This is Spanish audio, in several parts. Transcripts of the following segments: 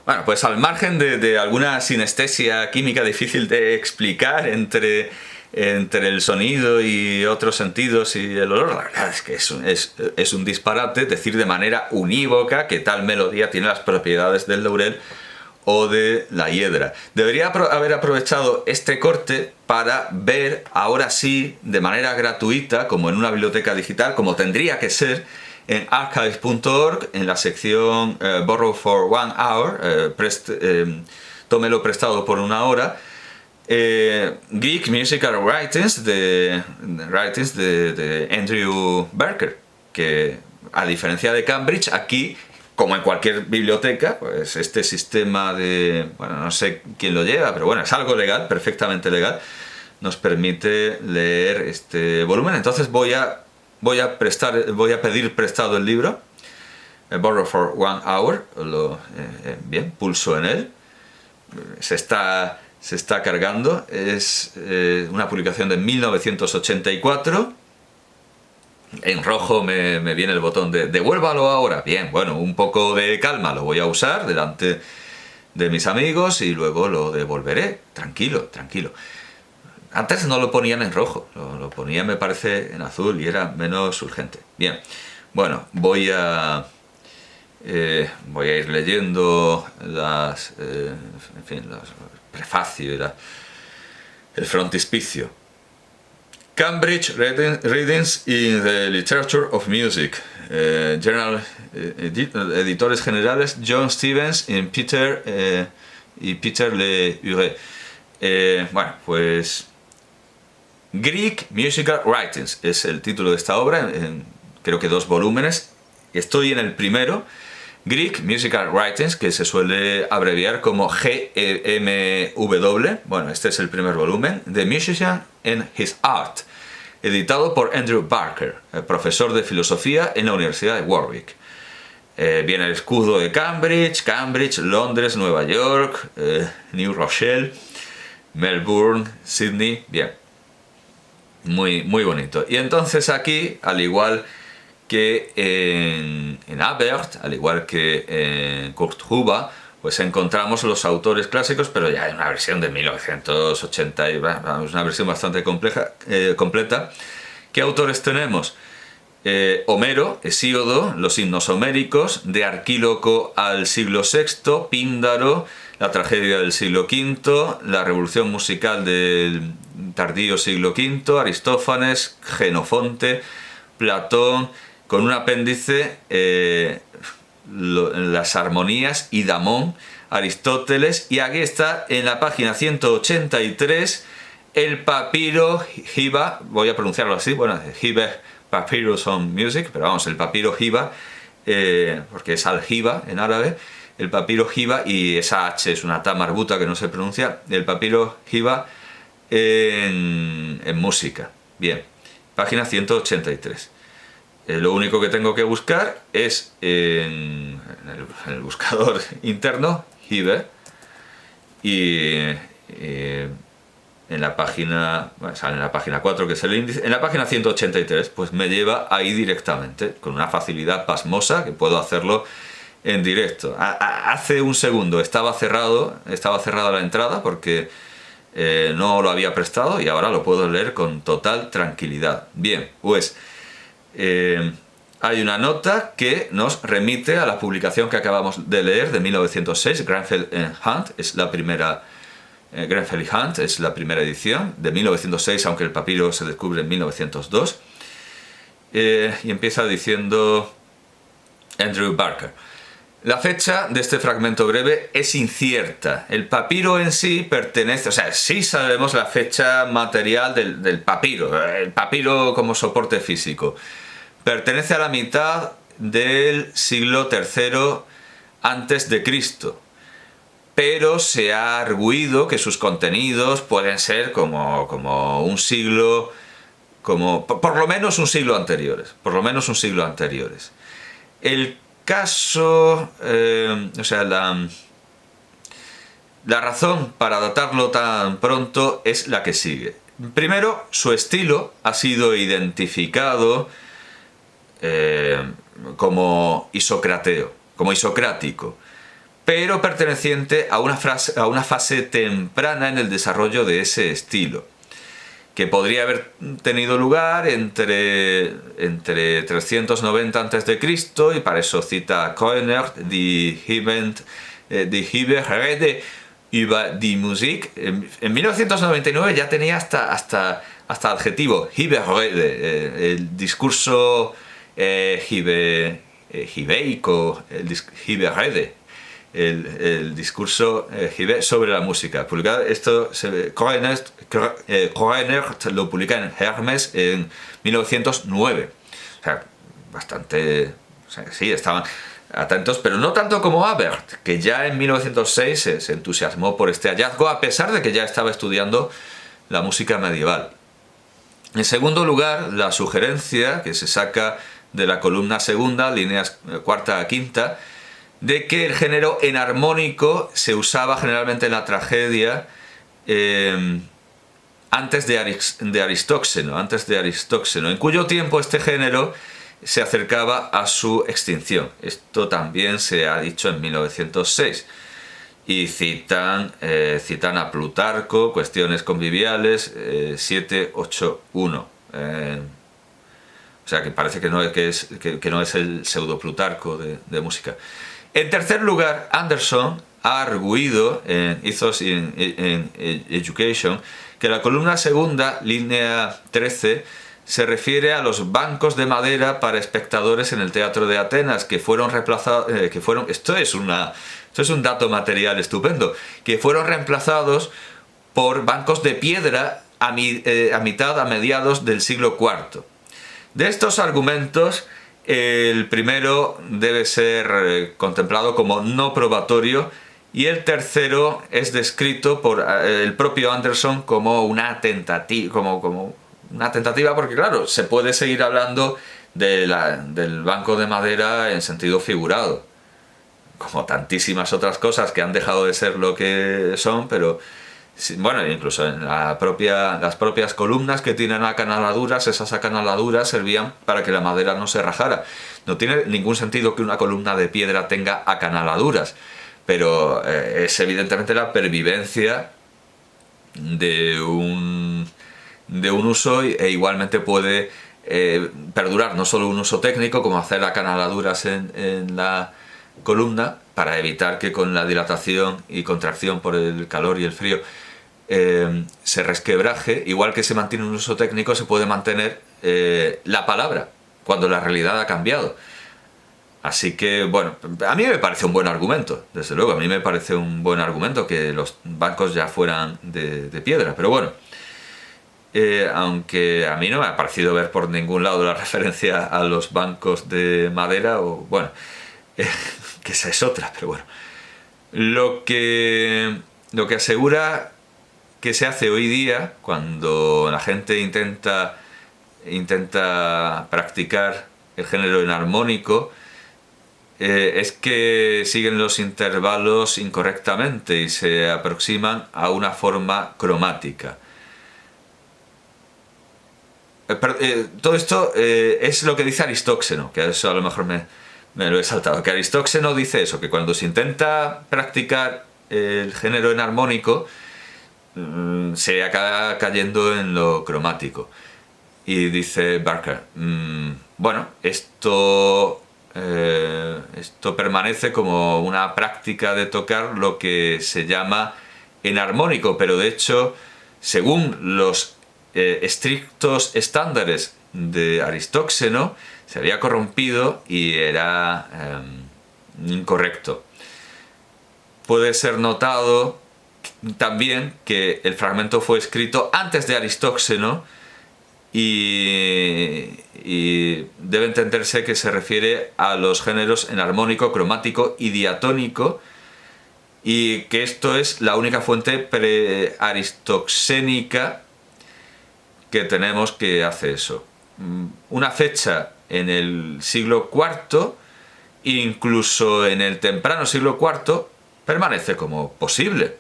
Bueno, pues al margen de alguna sinestesia química difícil de explicar entre el sonido y otros sentidos y el olor, la verdad es que es un disparate decir de manera unívoca que tal melodía tiene las propiedades del laurel o de la hiedra. Debería haber aprovechado este corte para ver ahora sí, de manera gratuita, como en una biblioteca digital, como tendría que ser, en archive.org, en la sección Borrow for 1 hour, tómelo prestado por 1 hora, Greek Musical Writings de Andrew Barker, que a diferencia de Cambridge, aquí, como en cualquier biblioteca, pues este sistema de, bueno, no sé quién lo lleva, pero bueno, es algo legal, perfectamente legal, nos permite leer este volumen. Entonces voy a pedir prestado el libro, Borrow for 1 hour, bien, pulso en él, se está cargando, es una publicación de 1984, en rojo me viene el botón de devuélvalo ahora, bien, bueno, un poco de calma, lo voy a usar delante de mis amigos y luego lo devolveré, tranquilo. Antes no lo ponían en rojo, lo ponían, me parece, en azul y era menos urgente. Bien, bueno, voy a ir leyendo los prefacio y el frontispicio. Cambridge Readings in the Literature of Music. Editores generales John Stevens y Peter Le Huret. Bueno, pues Greek Musical Writings es el título de esta obra, creo que 2 volúmenes. Estoy en el primero, Greek Musical Writings, que se suele abreviar como GMW. Bueno, este es el primer volumen, The Musician and His Art, editado por Andrew Barker, profesor de filosofía en la Universidad de Warwick. Viene el escudo de Cambridge, Londres, Nueva York, New Rochelle, Melbourne, Sydney, bien, muy bonito. Y entonces aquí, al igual que en Abert, al igual que en Kurt Huber, pues encontramos los autores clásicos, pero ya en una versión de 1980, una versión bastante completa. ¿Qué autores tenemos? Homero, Hesíodo, los himnos homéricos, de Arquíloco al siglo VI, Píndaro, la tragedia del siglo V, la revolución musical del tardío siglo V, Aristófanes, Jenofonte, Platón, con un apéndice, las armonías y Damón, Aristóteles, y aquí está en la página 183 el papiro Hiba, voy a pronunciarlo así, bueno, Hiba Papyrus on Music, pero vamos, el papiro Hiba, porque es aljiba en árabe, el papiro Hiba, y esa H es una T marbuta que no se pronuncia, el papiro Hiba en música. Bien, página 183. Lo único que tengo que buscar es en el buscador interno, Hiba, y en la página, bueno, sale en la página 4, que es el índice, en la página 183, pues me lleva ahí directamente, con una facilidad pasmosa, que puedo hacerlo en directo. Hace un segundo estaba cerrada la entrada porque no lo había prestado, y ahora lo puedo leer con total tranquilidad. Bien, pues hay una nota que nos remite a la publicación que acabamos de leer de 1906, Grenfell Hunt, es la primera. Grenfell y Hunt es la primera edición de 1906, aunque el papiro se descubre en 1902, y empieza diciendo Andrew Barker: la fecha de este fragmento breve es incierta. El papiro en sí pertenece, o sea, sí sabemos la fecha material del papiro, el papiro como soporte físico. Pertenece a la mitad del siglo III antes de Cristo. Pero se ha arguido que sus contenidos pueden ser como un siglo, por lo menos un siglo anteriores. El caso, o sea, la razón para datarlo tan pronto es la que sigue. Primero, su estilo ha sido identificado como isocrático. pero perteneciente a una fase temprana en el desarrollo de ese estilo, que podría haber tenido lugar entre 390 a.C. y para eso cita Koener, Die Hybride über die Musik. En 1999 ya tenía hasta adjetivo, Hybride, el discurso hibeico, Hybride. El discurso sobre la música. Publicado esto, Koener lo publica en Hermes en 1909. O sea, bastante... O sea, sí, estaban atentos, pero no tanto como Abert, que ya en 1906 se entusiasmó por este hallazgo, a pesar de que ya estaba estudiando la música medieval. En segundo lugar, la sugerencia que se saca de la columna segunda, líneas cuarta a quinta, de que el género enarmónico se usaba generalmente en la tragedia antes de Aristóxeno, en cuyo tiempo este género se acercaba a su extinción. Esto también se ha dicho en 1906. Y citan a Plutarco, Cuestiones conviviales, 781. O sea, que parece que no es el pseudo Plutarco de música. En tercer lugar, Anderson ha arguido en Ethos in Education que la columna segunda, línea 13, se refiere a los bancos de madera para espectadores en el Teatro de Atenas, que fueron reemplazados, esto es un dato material estupendo, que fueron reemplazados por bancos de piedra a mediados del siglo IV. De estos argumentos, el primero debe ser contemplado como no probatorio y el tercero es descrito por el propio Anderson como una tentativa, porque claro, se puede seguir hablando del banco de madera en sentido figurado, como tantísimas otras cosas que han dejado de ser lo que son, pero bueno, incluso en las propias columnas que tienen acanaladuras, esas acanaladuras servían para que la madera no se rajara. No tiene ningún sentido que una columna de piedra tenga acanaladuras, pero es evidentemente la pervivencia de un uso e igualmente puede perdurar no solo un uso técnico como hacer acanaladuras en la columna para evitar que con la dilatación y contracción por el calor y el frío se resquebraje, igual que se mantiene un uso técnico se puede mantener la palabra cuando la realidad ha cambiado. Así que, bueno, a mí me parece un buen argumento, desde luego, a mí me parece un buen argumento que los bancos ya fueran de piedra, pero bueno, aunque a mí no me ha parecido ver por ningún lado la referencia a los bancos de madera, o bueno, que esa es otra, pero bueno. Lo que asegura que se hace hoy día, cuando la gente intenta practicar el género enarmónico, es que siguen los intervalos incorrectamente y se aproximan a una forma cromática. Todo esto es lo que dice Aristóxeno, que eso a lo mejor me lo he saltado, que Aristóxeno dice eso, que cuando se intenta practicar el género enarmónico se acaba cayendo en lo cromático. Y dice Barker, bueno, esto permanece como una práctica de tocar lo que se llama enarmónico, pero de hecho, según los estrictos estándares de Aristóxeno, se había corrompido y era incorrecto. Puede ser notado también que el fragmento fue escrito antes de Aristóxeno y debe entenderse que se refiere a los géneros enarmónico, cromático y diatónico, y que esto es la única fuente pre-aristoxénica que tenemos que hace eso. Una fecha en el siglo IV, incluso en el temprano siglo IV, permanece como posible,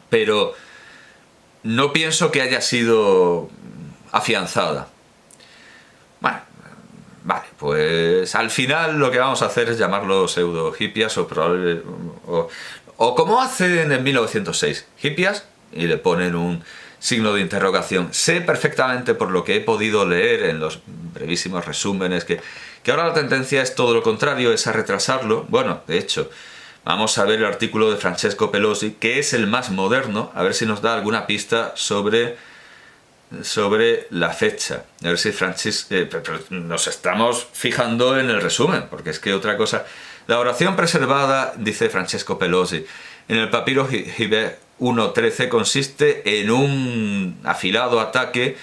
pero no pienso que haya sido afianzada. Bueno, Vale, pues al final lo que vamos a hacer es llamarlos pseudo hippias o como hacen en 1906, hippias, y le ponen un signo de interrogación. Sé perfectamente por lo que he podido leer en los brevísimos resúmenes que ahora la tendencia es todo lo contrario, es a retrasarlo. Bueno, de hecho, vamos a ver el artículo de Francesco Pelosi, que es el más moderno, a ver si nos da alguna pista sobre la fecha. A ver si pero nos estamos fijando en el resumen, porque es que otra cosa... La oración preservada, dice Francesco Pelosi, en el papiro Gibet 1.13 consiste en un afilado ataque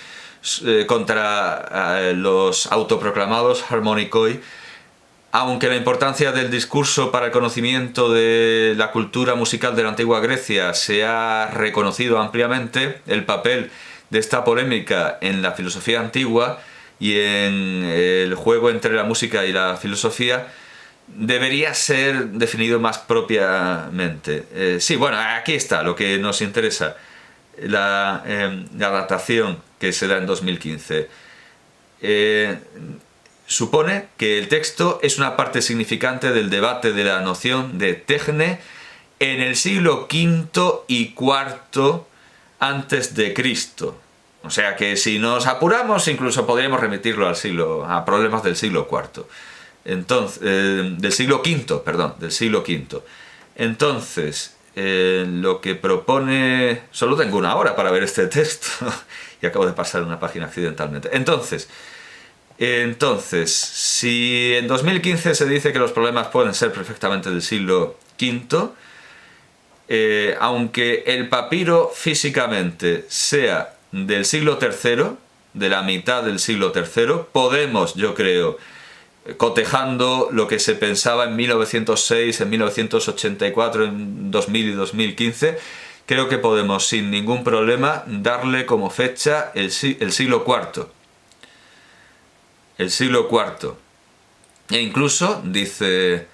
contra los autoproclamados harmonicoi, aunque la importancia del discurso para el conocimiento de la cultura musical de la antigua Grecia se ha reconocido ampliamente, el papel de esta polémica en la filosofía antigua y en el juego entre la música y la filosofía debería ser definido más propiamente. Sí, bueno, aquí está lo que nos interesa. La datación que se da en 2015 supone que el texto es una parte significante del debate de la noción de tecne en el siglo V y IV antes de Cristo. O sea que si nos apuramos incluso podríamos remitirlo a problemas del siglo IV. Entonces, del siglo V, perdón, del siglo V. Entonces, lo que propone... Solo tengo una hora para ver este texto y acabo de pasar una página accidentalmente. Entonces, si en 2015 se dice que los problemas pueden ser perfectamente del siglo V, aunque el papiro físicamente sea del siglo III, de la mitad del siglo III, podemos, yo creo, cotejando lo que se pensaba en 1906, en 1984, en 2000 y 2015, creo que podemos sin ningún problema darle como fecha el siglo IV. El siglo IV. E incluso dice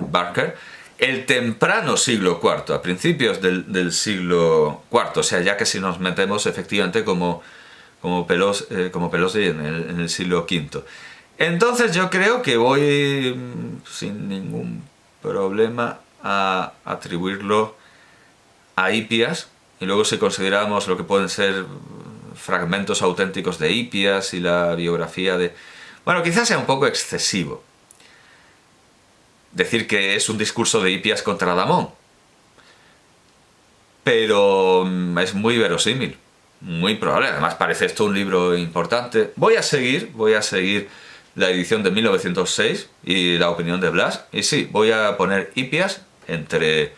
Barker, el temprano siglo IV, a principios del siglo IV, o sea, ya que si nos metemos efectivamente como Pelosi en el siglo V. Entonces yo creo que voy sin ningún problema a atribuirlo a Hipias, y luego si consideramos lo que pueden ser fragmentos auténticos de Hipias y la biografía de... Bueno, quizás sea un poco excesivo decir que es un discurso de Hipias contra Damón, pero es muy verosímil, muy probable. Además parece esto un libro importante. Voy a seguir la edición de 1906 y la opinión de Blas, y sí, voy a poner Hipias entre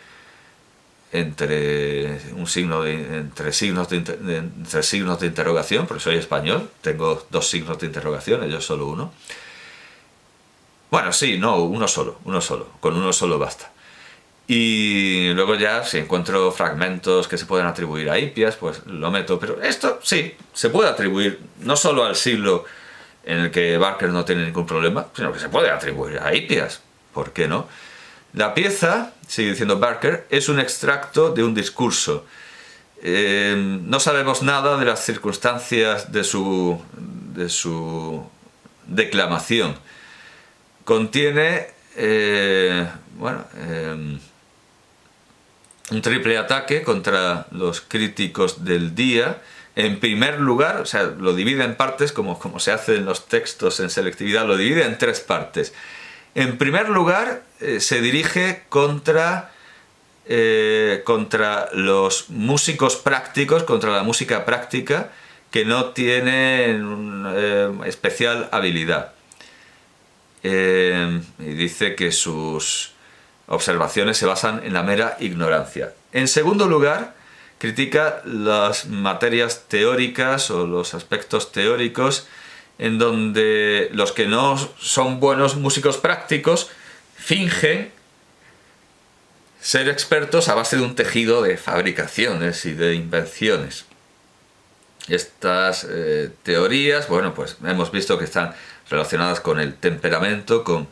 signos de interrogación, porque soy español, tengo dos signos de interrogación, ellos solo uno. Bueno, sí, no, uno solo, con uno solo basta. Y luego ya, si encuentro fragmentos que se pueden atribuir a Hipias, pues lo meto. Pero esto sí, se puede atribuir no solo al siglo en el que Barker no tiene ningún problema, sino que se puede atribuir a Hipias. ¿Por qué no? La pieza, sigue diciendo Barker, es un extracto de un discurso. No sabemos nada de las circunstancias de su declamación. Contiene, un triple ataque contra los críticos del día. En primer lugar, o sea, lo divide en partes, como se hace en los textos en selectividad, lo divide en tres partes. En primer lugar, se dirige contra los músicos prácticos, contra la música práctica, que no tienen especial habilidad. Y dice que sus observaciones se basan en la mera ignorancia. En segundo lugar, critica las materias teóricas o los aspectos teóricos en donde los que no son buenos músicos prácticos fingen ser expertos a base de un tejido de fabricaciones y de invenciones. Estas teorías, bueno, pues hemos visto que están relacionadas con el temperamento, con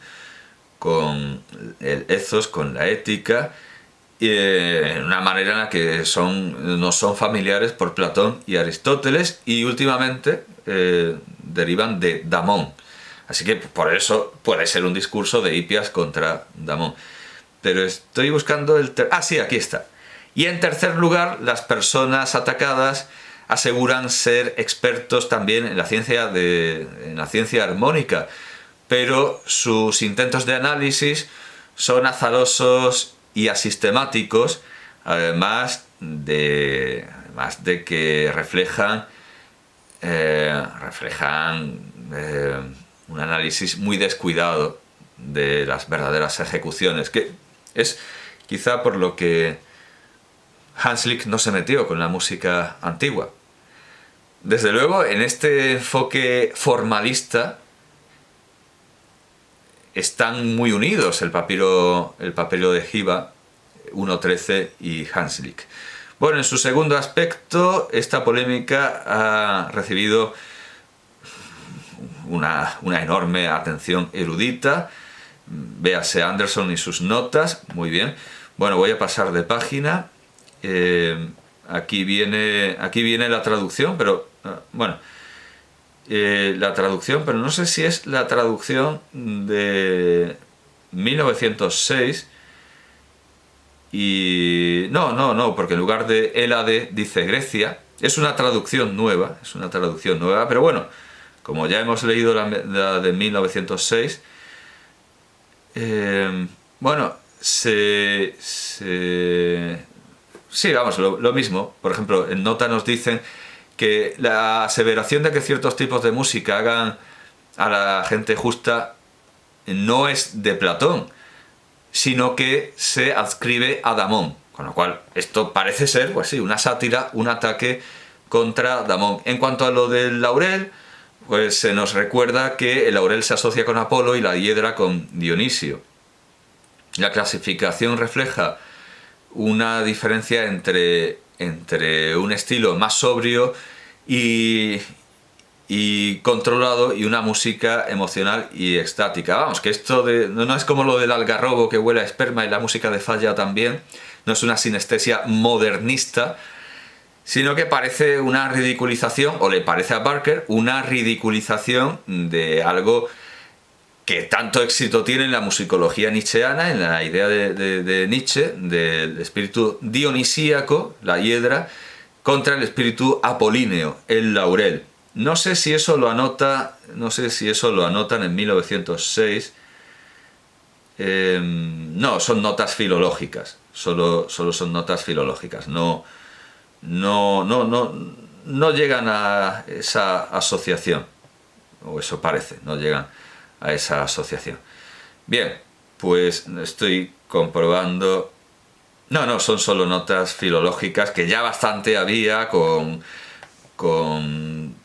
el ethos, con la ética, en una manera en la que no son familiares por Platón y Aristóteles, y últimamente, derivan de Damón. Así que por eso puede ser un discurso de Hipias contra Damón. Pero estoy buscando el... sí, aquí está. Y en tercer lugar, las personas atacadas aseguran ser expertos también en la ciencia armónica, pero sus intentos de análisis son azarosos y asistemáticos, además de que reflejan un análisis muy descuidado de las verdaderas ejecuciones, que es quizá por lo que Hanslick no se metió con la música antigua. Desde luego, en este enfoque formalista están muy unidos el papiro de Giba 1.13 y Hanslick. Bueno, en su segundo aspecto, esta polémica ha recibido una enorme atención erudita. Véase Anderson y sus notas, muy bien. Bueno, voy a pasar de página. Aquí viene la traducción, pero bueno, la traducción, pero no sé si es la traducción de 1906 y no, porque en lugar de Hélade dice Grecia. Es una traducción nueva, pero bueno, como ya hemos leído la de 1906, bueno, sí, vamos, lo mismo. Por ejemplo, en nota nos dicen que la aseveración de que ciertos tipos de música hagan a la gente justa no es de Platón, sino que se adscribe a Damón. Con lo cual, esto parece ser, pues sí, una sátira, un ataque contra Damón. En cuanto a lo del laurel, pues se nos recuerda que el laurel se asocia con Apolo y la hiedra con Dionisio. La clasificación refleja una diferencia entre un estilo más sobrio y controlado y una música emocional y extática. Vamos, que esto no es como lo del algarrobo que huele a esperma y la música de Falla también, no es una sinestesia modernista, sino que parece una ridiculización, o le parece a Barker, una ridiculización de algo que tanto éxito tiene en la musicología nietzscheana, en la idea de Nietzsche, del espíritu dionisíaco, la hiedra, contra el espíritu apolíneo, el laurel. No sé si eso lo anotan en 1906. No, son notas filológicas. Solo son notas filológicas. No llegan a esa asociación. O eso parece, no llegan a esa asociación. Bien, pues estoy comprobando. No, son solo notas filológicas, que ya bastante había con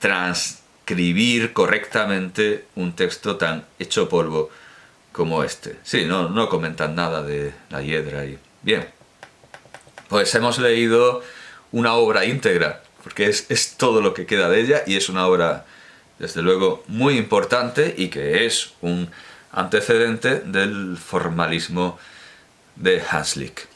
transcribir correctamente un texto tan hecho polvo como este. Sí, no comentan nada de la hiedra y... Bien, pues hemos leído una obra íntegra, porque es todo lo que queda de ella, y es una obra, desde luego, muy importante y que es un antecedente del formalismo de Hanslick.